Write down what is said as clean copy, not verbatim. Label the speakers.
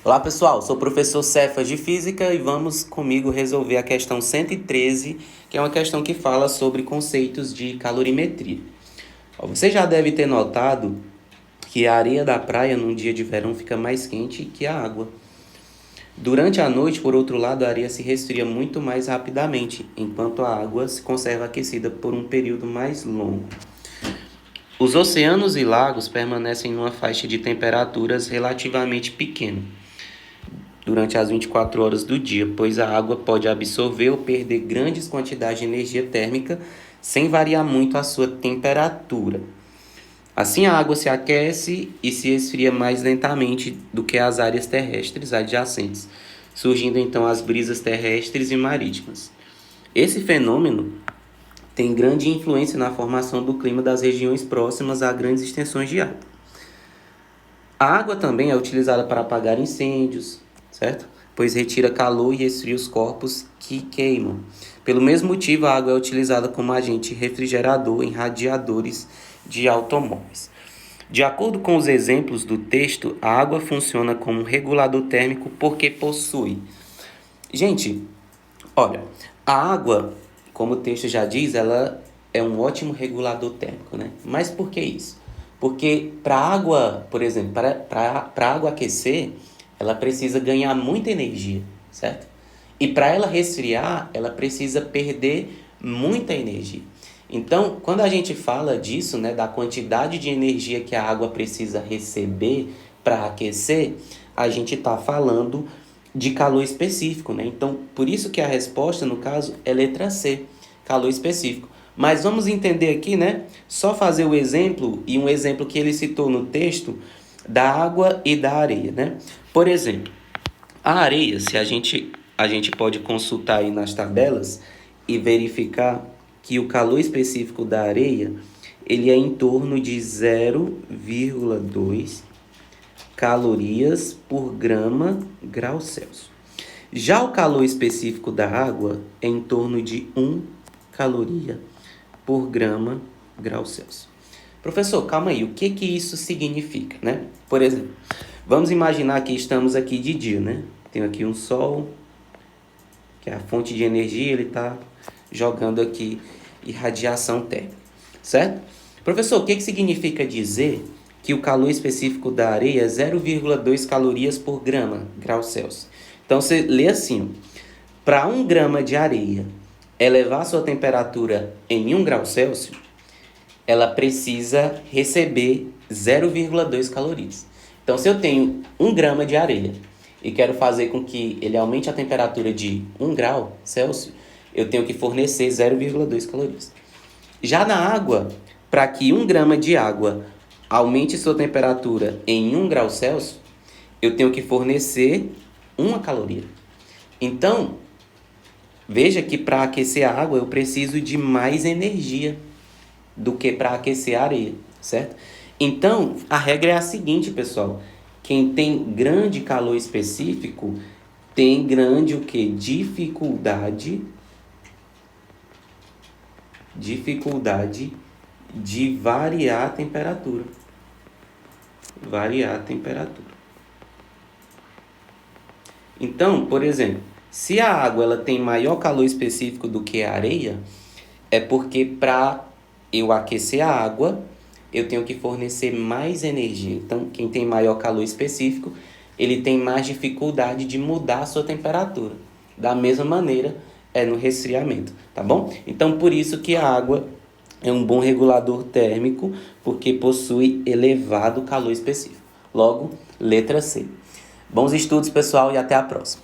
Speaker 1: Olá pessoal, sou o professor Cefas de Física e vamos comigo resolver a questão 113, que é uma questão que fala sobre conceitos de calorimetria. Você já deve ter notado que a areia da praia num dia de verão fica mais quente que a água. Durante a noite, por outro lado, a areia se resfria muito mais rapidamente, enquanto a água se conserva aquecida por um período mais longo. Os oceanos e lagos permanecem numa faixa de temperaturas relativamente pequena durante as 24 horas do dia, pois a água pode absorver ou perder grandes quantidades de energia térmica sem variar muito a sua temperatura. Assim, a água se aquece e se esfria mais lentamente do que as áreas terrestres adjacentes, surgindo então as brisas terrestres e marítimas. Esse fenômeno tem grande influência na formação do clima das regiões próximas a grandes extensões de água. A água também é utilizada para apagar incêndios, certo? Pois retira calor e esfria os corpos que queimam. Pelo mesmo motivo, a água é utilizada como agente refrigerador em radiadores de automóveis. De acordo com os exemplos do texto, a água funciona como um regulador térmico porque possui. Gente, olha, a água, como o texto já diz, ela é um ótimo regulador térmico, né? Mas por que isso? Porque para a água, por exemplo, para a água aquecer, ela precisa ganhar muita energia, certo? E para ela resfriar, ela precisa perder muita energia. Então, quando a gente fala disso, né, da quantidade de energia que a água precisa receber para aquecer, a gente está falando de calor específico, né? Então, por isso que a resposta, no caso, é letra C, calor específico. Mas vamos entender aqui, né? Só fazer o exemplo, e um exemplo que ele citou no texto, da água e da areia, né? Por exemplo, a areia, se a gente pode consultar aí nas tabelas e verificar que o calor específico da areia, ele é em torno de 0,2 calorias por grau Celsius. Já o calor específico da água é em torno de 1 caloria por grau Celsius. Professor, calma aí, o que isso significa, né? Por exemplo, vamos imaginar que estamos aqui de dia, né? Tem aqui um sol, que é a fonte de energia, ele está jogando aqui irradiação térmica, certo? Professor, o que significa dizer que o calor específico da areia é 0,2 calorias por grau Celsius? Então, você lê assim, para 1 grama de areia elevar sua temperatura em 1 grau Celsius, ela precisa receber 0,2 calorias. Então, se eu tenho 1 grama de areia e quero fazer com que ele aumente a temperatura de 1 grau Celsius, eu tenho que fornecer 0,2 calorias. Já na água, para que 1 grama de água aumente sua temperatura em 1 grau Celsius, eu tenho que fornecer 1 caloria. Então, veja que para aquecer a água eu preciso de mais energia do que para aquecer a areia, certo? Então, a regra é a seguinte, pessoal. Quem tem grande calor específico tem grande o quê? Dificuldade de variar a temperatura. Variar a temperatura. Então, por exemplo, se a água ela tem maior calor específico do que a areia, é porque para eu aquecer a água, eu tenho que fornecer mais energia. Então, quem tem maior calor específico, ele tem mais dificuldade de mudar a sua temperatura. Da mesma maneira, é no resfriamento, tá bom? Então, por isso que a água é um bom regulador térmico, porque possui elevado calor específico. Logo, letra C. Bons estudos, pessoal, e até a próxima.